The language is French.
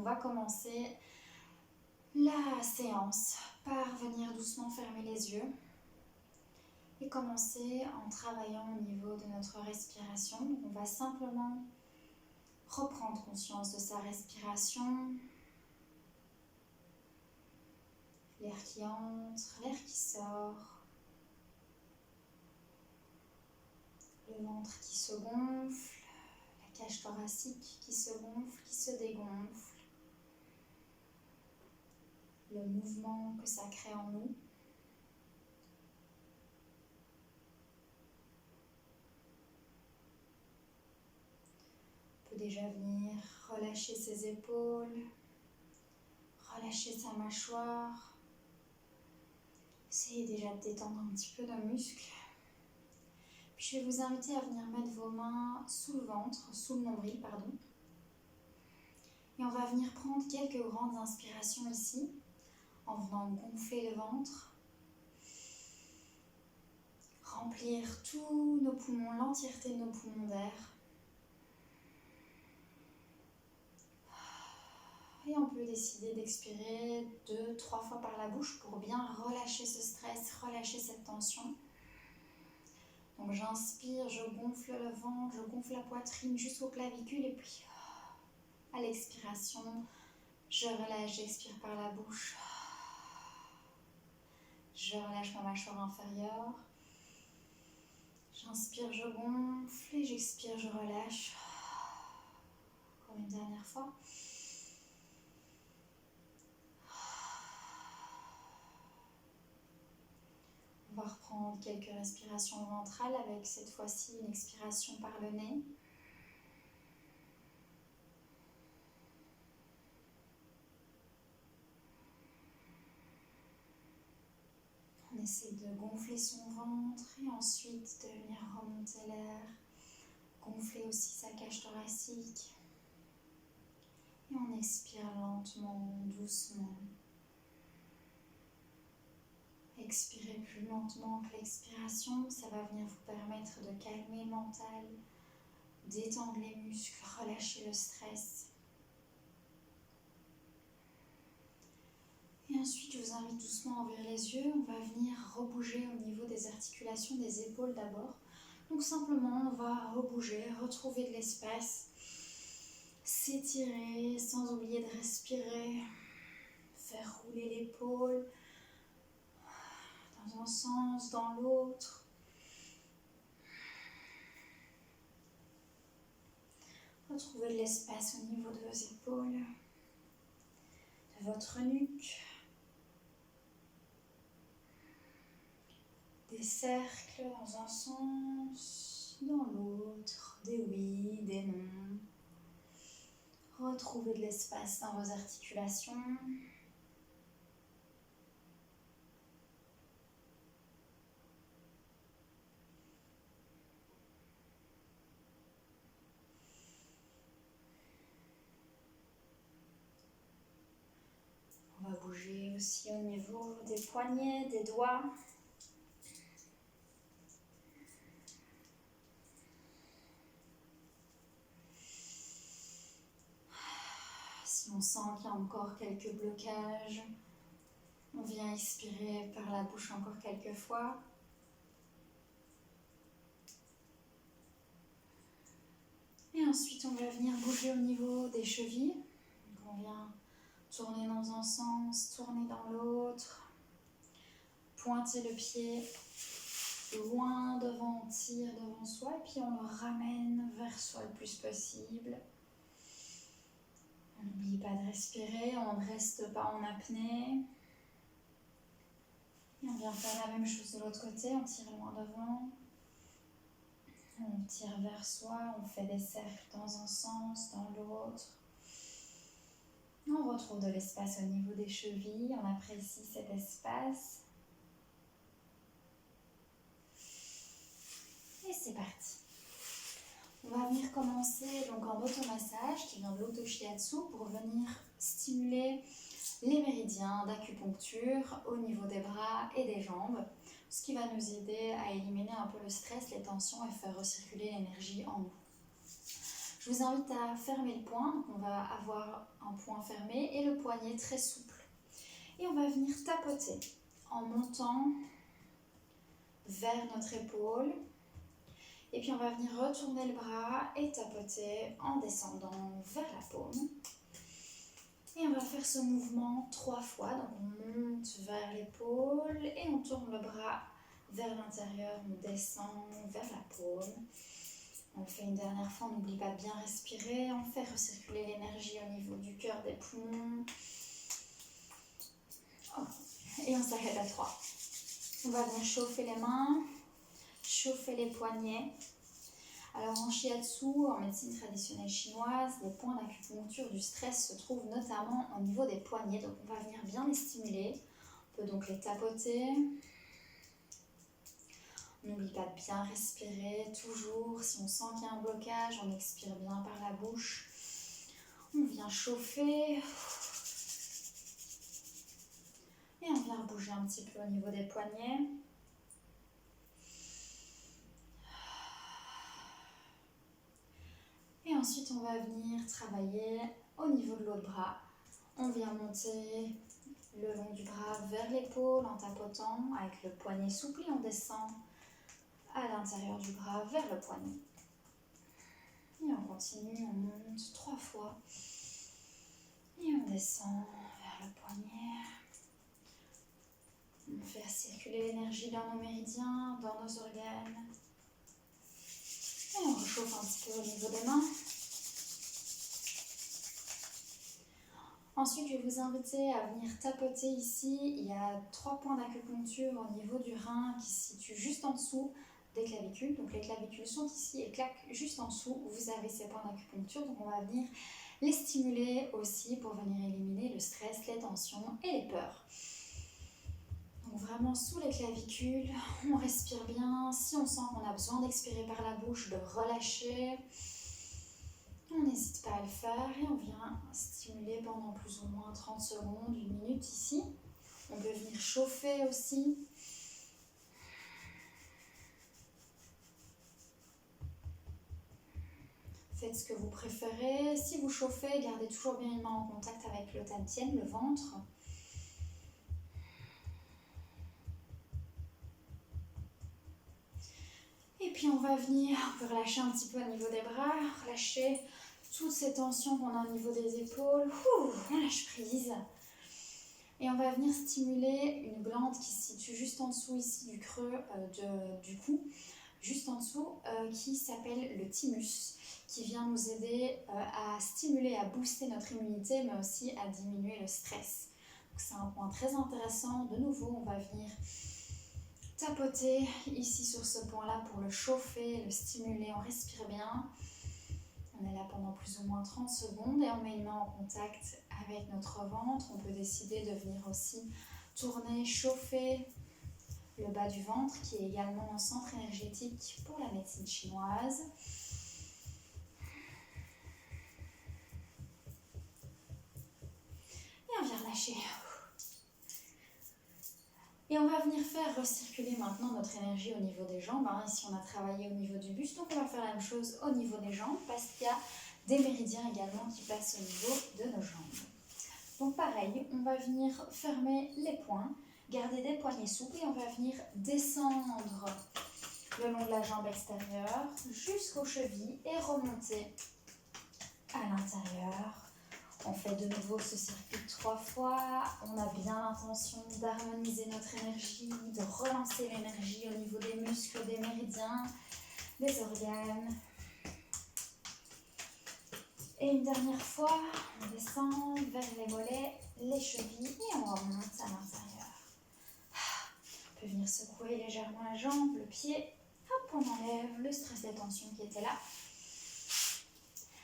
va commencer la séance par venir doucement fermer les yeux et commencer en travaillant au niveau de notre respiration. Donc on va simplement reprendre conscience de sa respiration, l'air qui entre, l'air qui sort, le ventre qui se gonfle, la cage thoracique qui se gonfle, qui se dégonfle, le mouvement que ça crée en nous. On peut déjà venir relâcher ses épaules, relâcher sa mâchoire. Essayez déjà de détendre un petit peu nos muscles. Puis je vais vous inviter à venir mettre vos mains sous le ventre, sous le nombril, pardon. Et on va venir prendre quelques grandes inspirations ici, en venant gonfler le ventre. Remplir tous nos poumons, l'entièreté de nos poumons d'air. Et on peut décider d'expirer 2-3 fois par la bouche pour bien relâcher ce stress, relâcher cette tension. Donc j'inspire, je gonfle le ventre, je gonfle la poitrine jusqu'aux clavicules et puis à l'expiration, je relâche, j'expire par la bouche. Je relâche ma mâchoire inférieure. J'inspire, je gonfle et j'expire, je relâche. Encore une dernière fois. On va reprendre quelques respirations ventrales avec cette fois-ci une expiration par le nez. On essaie de gonfler son ventre et ensuite de venir remonter l'air, gonfler aussi sa cage thoracique. Et on expire lentement, doucement. Expirez plus lentement que l'expiration, ça va venir vous permettre de calmer le mental, détendre les muscles, relâcher le stress. Et ensuite, je vous invite doucement à ouvrir les yeux. On va venir rebouger au niveau des articulations des épaules d'abord. Donc simplement, on va rebouger, retrouver de l'espace, s'étirer sans oublier de respirer, faire rouler l'épaule dans un sens, dans l'autre. Retrouvez de l'espace au niveau de vos épaules, de votre nuque. Des cercles dans un sens, dans l'autre, des oui, des non. Retrouvez de l'espace dans vos articulations. On va bouger aussi au niveau des poignets, des doigts. Si on sent qu'il y a encore quelques blocages, on vient expirer par la bouche encore quelques fois. Et ensuite, on va venir bouger au niveau des chevilles. Donc on vient tourner dans un sens, tourner dans l'autre. Pointer le pied loin devant, on tire devant soi et puis on le ramène vers soi le plus possible. On n'oublie pas de respirer, on ne reste pas en apnée. Et on vient faire la même chose de l'autre côté, on tire loin devant. On tire vers soi, on fait des cercles dans un sens, dans l'autre. On retrouve de l'espace au niveau des chevilles, on apprécie cet espace. Et c'est parti. On va venir commencer donc en automassage qui vient de l'auto-shiatsu pour venir stimuler les méridiens d'acupuncture au niveau des bras et des jambes, ce qui va nous aider à éliminer un peu le stress, les tensions et faire recirculer l'énergie en nous. Je vous invite à fermer le poing. Donc on va avoir un poing fermé et le poignet très souple. Et on va venir tapoter en montant vers notre épaule. Et puis on va venir retourner le bras et tapoter en descendant vers la paume. Et on va faire ce mouvement 3 fois. Donc on monte vers l'épaule et on tourne le bras vers l'intérieur. On descend vers la paume. On le fait une dernière fois. On n'oublie pas de bien respirer. On fait recirculer l'énergie au niveau du cœur, des poumons. Et on s'arrête à 3. On va venir chauffer les mains, chauffer les poignets. Alors en shiatsu, en médecine traditionnelle chinoise, les points d'acupuncture du stress se trouvent notamment au niveau des poignets. Donc on va venir bien les stimuler. On peut donc les tapoter. On n'oublie pas de bien respirer, toujours. Si on sent qu'il y a un blocage, on expire bien par la bouche. On vient chauffer. Et on vient bouger un petit peu au niveau des poignets. Et ensuite, on va venir travailler au niveau de l'autre bras. On vient monter le long du bras vers l'épaule en tapotant avec le poignet souple et on descend à l'intérieur du bras vers le poignet. Et on continue, on monte 3 fois. Et on descend vers le poignet. On fait circuler l'énergie dans nos méridiens, dans nos organes. Et on réchauffe un petit peu au niveau des mains. Ensuite, je vais vous inviter à venir tapoter ici. Il y a 3 points d'acupuncture au niveau du rein qui se situent juste en dessous des clavicules. Donc les clavicules sont ici et clac, juste en dessous, vous avez ces points d'acupuncture. Donc on va venir les stimuler aussi pour venir éliminer le stress, les tensions et les peurs. Donc vraiment sous les clavicules, on respire bien. Si on sent qu'on a besoin d'expirer par la bouche, de relâcher, on n'hésite pas à le faire et on vient stimuler pendant plus ou moins 30 secondes, 1 minute ici. On peut venir chauffer aussi. Faites ce que vous préférez. Si vous chauffez, gardez toujours bien une main en contact avec le tantien, le ventre. Et puis on va venir, on peut relâcher un petit peu au niveau des bras, relâcher toutes ces tensions qu'on a au niveau des épaules. On lâche prise. Et on va venir stimuler une glande qui se situe juste en dessous ici du creux du cou, juste en dessous, qui s'appelle le thymus, qui vient nous aider à stimuler, à booster notre immunité, mais aussi à diminuer le stress. Donc c'est un point très intéressant. De nouveau, on va venir tapoter ici sur ce point-là pour le chauffer, le stimuler. On respire bien. On est là pendant plus ou moins 30 secondes et on met une main en contact avec notre ventre. On peut décider de venir aussi tourner, chauffer le bas du ventre qui est également un centre énergétique pour la médecine chinoise. Et on vient relâcher. Et on va venir faire recirculer maintenant notre énergie au niveau des jambes. Ici, on a travaillé au niveau du buste, donc on va faire la même chose au niveau des jambes parce qu'il y a des méridiens également qui passent au niveau de nos jambes. Donc pareil, on va venir fermer les poings, garder des poignets souples et on va venir descendre le long de la jambe extérieure jusqu'aux chevilles et remonter à l'intérieur. On fait de nouveau ce circuit 3 fois. On a bien l'intention d'harmoniser notre énergie, de relancer l'énergie au niveau des muscles, des méridiens, des organes. Et une dernière fois, on descend vers les mollets, les chevilles et on remonte à l'intérieur. On peut venir secouer légèrement la jambe, le pied. Hop, on enlève le stress et la tension qui était là.